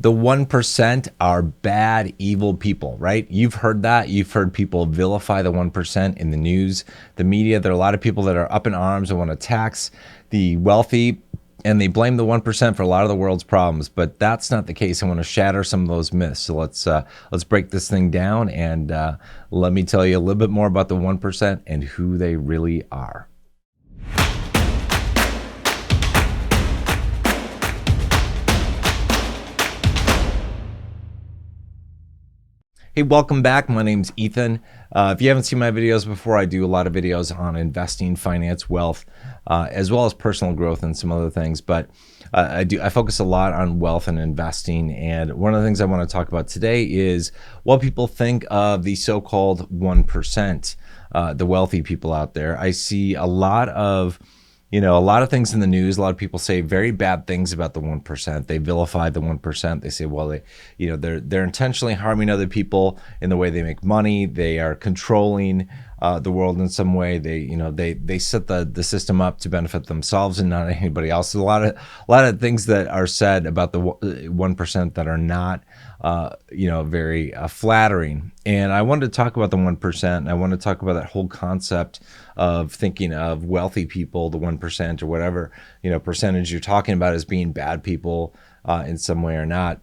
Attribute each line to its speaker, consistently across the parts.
Speaker 1: The 1% are bad, evil people, right? You've heard that. You've heard people vilify the 1% in the news, the media. There are a lot of people that are up in arms and want to tax the wealthy, and they blame the 1% for a lot of the world's problems. But that's not the case. I want to shatter some of those myths. So let's break this thing down, and let me tell you a little bit more about the 1% and who they really are. Hey, welcome back. My name's Ethan. If you haven't seen my videos before, I do a lot of videos on investing, finance, wealth, as well as personal growth and some other things. But I focus a lot on wealth and investing. And one of the things I want to talk about today is what people think of the so-called 1%, the wealthy people out there. I see a lot of things in the news. A lot of people say very bad things about the 1%. They vilify the 1%. They say, well, they're intentionally harming other people in the way they make money. They are controlling the world in some way. They set the system up to benefit themselves and not anybody else. There's a lot of things that are said about the 1% that are not very flattering. And I wanted to talk about the 1%. And I want to talk about that whole concept of thinking of wealthy people, the 1% or whatever percentage you're talking about as being bad people in some way or not.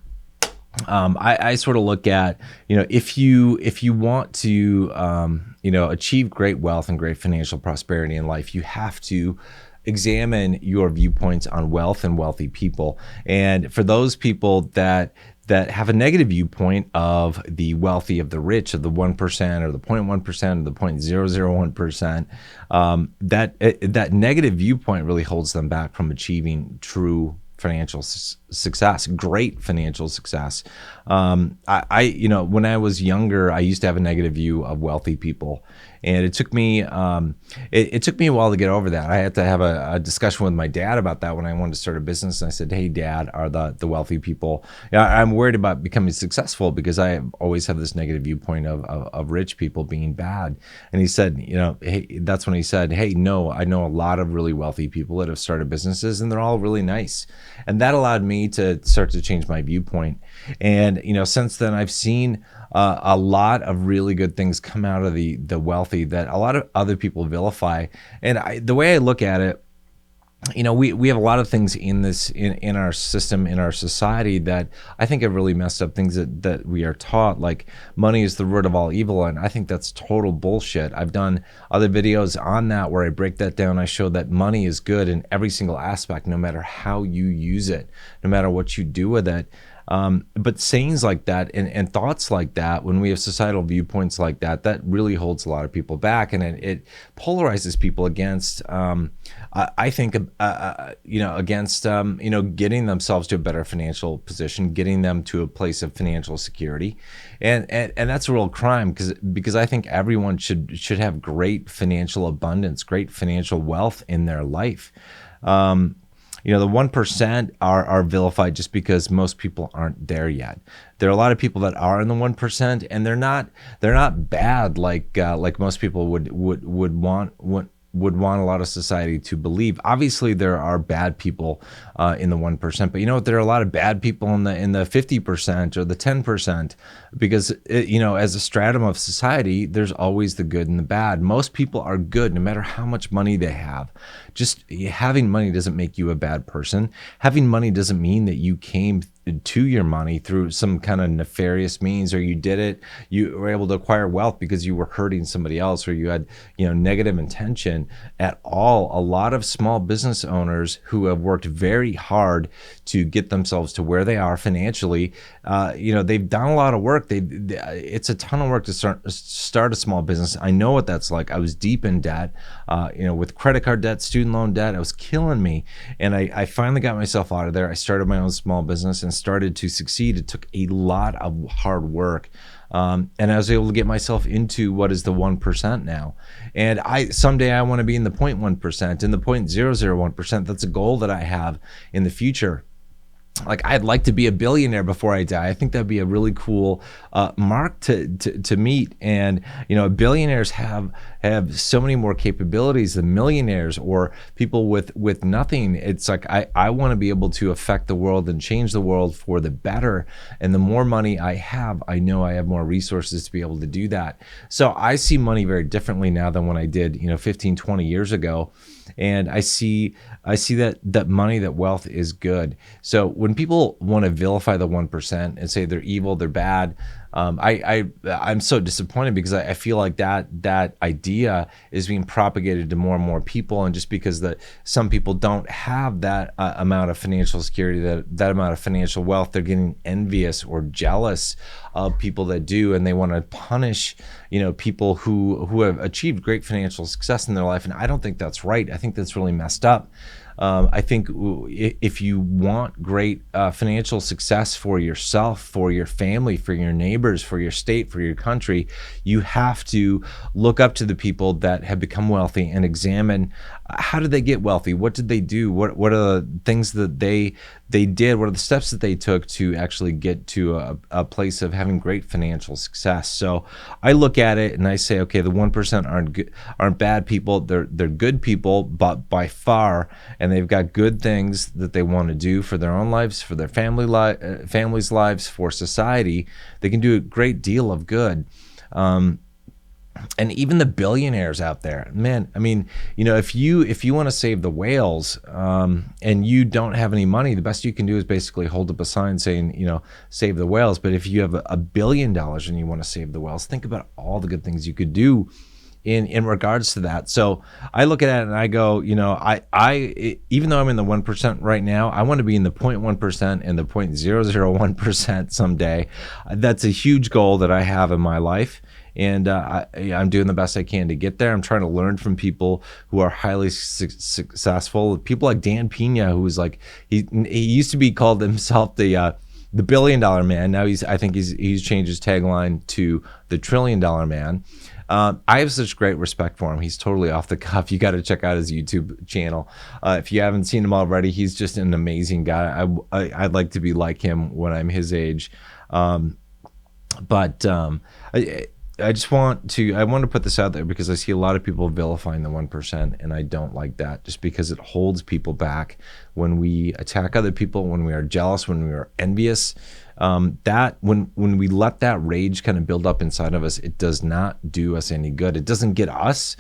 Speaker 1: I sort of look at, if you want to, achieve great wealth and great financial prosperity in life, you have to examine your viewpoints on wealth and wealthy people. And for those people that have a negative viewpoint of the wealthy, of the rich, of the 1% or the 0.1% or the 0.001%, that negative viewpoint really holds them back from achieving true financial success, great financial success. When I was younger, I used to have a negative view of wealthy people, and it took me it took me a while to get over that. I had to have a discussion with my dad about that when I wanted to start a business. And I said, "Hey, Dad, are the wealthy people? I'm worried about becoming successful because I always have this negative viewpoint of rich people being bad." And he said, hey, that's when he said, "Hey, no, I know a lot of really wealthy people that have started businesses, and they're all really nice." And that allowed me to start to change my viewpoint. And since then, I've seen a lot of really good things come out of the wealthy that a lot of other people vilify. And the way I look at it, we have a lot of things in our system, in our society, that I think have really messed up things that we are taught, like money is the root of all evil. And I think that's total bullshit. I've done other videos on that where I break that down. I show that money is good in every single aspect, no matter how you use it, no matter what you do with it. But sayings like that and thoughts like that, when we have societal viewpoints like that, that really holds a lot of people back, and it polarizes people against, I think, against, getting themselves to a better financial position, getting them to a place of financial security. And that's a real crime because I think everyone should have great financial abundance, great financial wealth in their life. The 1% are vilified just because most people aren't there yet. There are a lot of people that are in the 1%, and they're not bad like most people would want a lot of society to believe. Obviously, there are bad people in the 1%, but there are a lot of bad people in the 50% or the 10%, because as a stratum of society, there's always the good and the bad. Most people are good, no matter how much money they have. Just having money doesn't make you a bad person. Having money doesn't mean that you came to your money through some kind of nefarious means, or you were able to acquire wealth because you were hurting somebody else, or you had negative intention at all. A lot of small business owners who have worked very hard to get themselves to where they are financially, they've done a lot of work. It's a ton of work to start a small business. I know what that's like. I was deep in debt, with credit card debt, student loan debt. It was killing me, and I finally got myself out of there. I started my own small business and started to succeed. It took a lot of hard work. And I was able to get myself into what is the 1% now. And someday I want to be in the 0.1%, in the 0.001%. That's a goal that I have in the future. Like, I'd like to be a billionaire before I die. I think that'd be a really cool mark to meet. And billionaires have have so many more capabilities than millionaires or people with nothing. It's like I want to be able to affect the world and change the world for the better. And the more money I have, I know I have more resources to be able to do that. So I see money very differently now than when I did, 15, 20 years ago. And I see that money, that wealth is good. So when people want to vilify the 1% and say they're evil, they're bad, I'm so disappointed, because I feel like that idea is being propagated to more and more people, and just because some people don't have that amount of financial security, that amount of financial wealth, they're getting envious or jealous of people that do, and they want to punish people who have achieved great financial success in their life. And I don't think that's right. I think that's really messed up. I think if you want great financial success for yourself, for your family, for your neighbors, for your state, for your country, you have to look up to the people that have become wealthy and examine how did they get wealthy? What did they do? What are the things that they did? What are the steps that they took to actually get to a place of having great financial success? So I look at it and I say, okay, the 1% aren't bad people. They're good people, but by far, and they've got good things that they want to do for their own lives, for their family's lives, for society. They can do a great deal of good. And even the billionaires out there, man, I mean, if you want to save the whales, and you don't have any money, the best you can do is basically hold up a sign saying, save the whales. But if you have $1 billion and you want to save the whales, think about all the good things you could do in regards to that. So I look at it and I go, I even though I'm in the 1% right now, I want to be in the 0.1% and the 0.001% someday. That's a huge goal that I have in my life. And I'm doing the best I can to get there. I'm trying to learn from people who are highly successful. People like Dan Pena, who was like, he used to be called himself the $1 billion man. Now I think he's changed his tagline to the $1 trillion man. I have such great respect for him. He's totally off the cuff. You got to check out his YouTube channel. If you haven't seen him already, he's just an amazing guy. I'd like to be like him when I'm his age. I want to put this out there because I see a lot of people vilifying the 1%, and I don't like that, just because it holds people back when we attack other people, when we are jealous, when we are envious. When we let that rage kind of build up inside of us, it does not do us any good. It doesn't get us,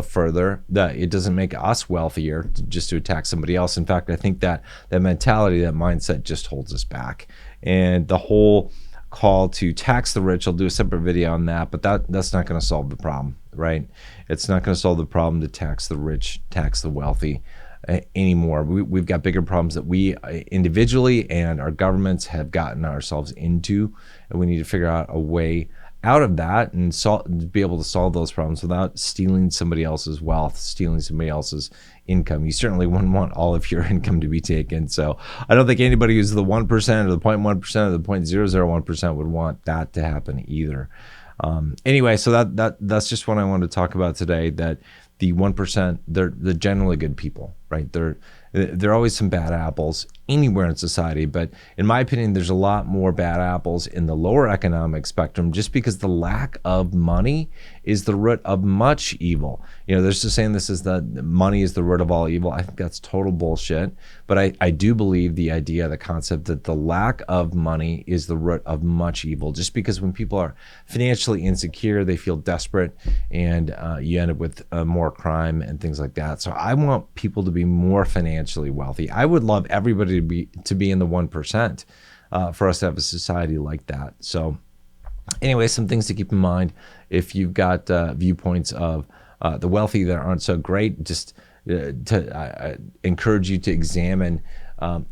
Speaker 1: further. It doesn't make us wealthier just to attack somebody else. In fact, I think that mentality, that mindset, just holds us back. And the whole call to tax the rich, I'll do a separate video on that, but that's not going to solve the problem, right? It's not going to solve the problem to tax the rich, tax the wealthy anymore. We've got bigger problems that we individually and our governments have gotten ourselves into, and we need to figure out a way out of that and be able to solve those problems without stealing somebody else's wealth, stealing somebody else's income. You certainly wouldn't want all of your income to be taken. So I don't think anybody who's the 1% or the 0.1% or the 0.001% would want that to happen either. Anyway, so that's just what I wanted to talk about today, that the 1%, they're generally good people, right? There are always some bad apples anywhere in society, but in my opinion, there's a lot more bad apples in the lower economic spectrum, just because the lack of money is the root of much evil. There's just saying this is that money is the root of all evil. I think that's total bullshit. But I do believe the idea, the concept that the lack of money is the root of much evil, just because when people are financially insecure, they feel desperate, and you end up with more crime and things like that. So I want people to be more financially wealthy. I would love everybody to be in the 1%, for us to have a society like that. So anyway, some things to keep in mind if you've got viewpoints of the wealthy that aren't so great. Just to encourage you to examine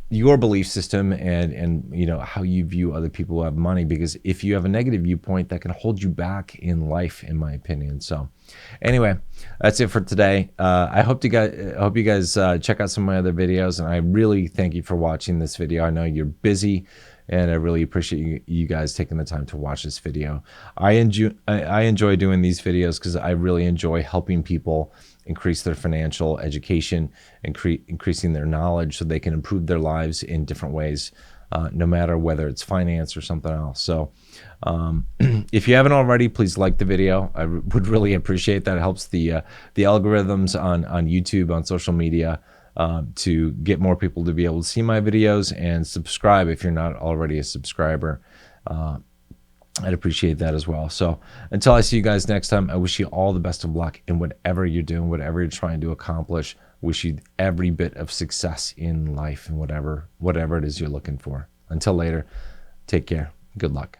Speaker 1: your belief system and how you view other people who have money, because if you have a negative viewpoint, that can hold you back in life, in my opinion. So anyway, that's it for today. I hope you guys check out some of my other videos, and I really thank you for watching this video. I know you're busy, and I really appreciate you guys taking the time to watch this video. I enjoy doing these videos because I really enjoy helping people increase their financial education, increasing their knowledge so they can improve their lives in different ways. no matter whether it's finance or something else. So if you haven't already, please like the video. I would really appreciate that. It helps the algorithms on YouTube, on social media, to get more people to be able to see my videos, and subscribe if you're not already a subscriber. I'd appreciate that as well. So until I see you guys next time, I wish you all the best of luck in whatever you're doing, whatever you're trying to accomplish. Wish you every bit of success in life and whatever it is you're looking for. Until later, take care. Good luck.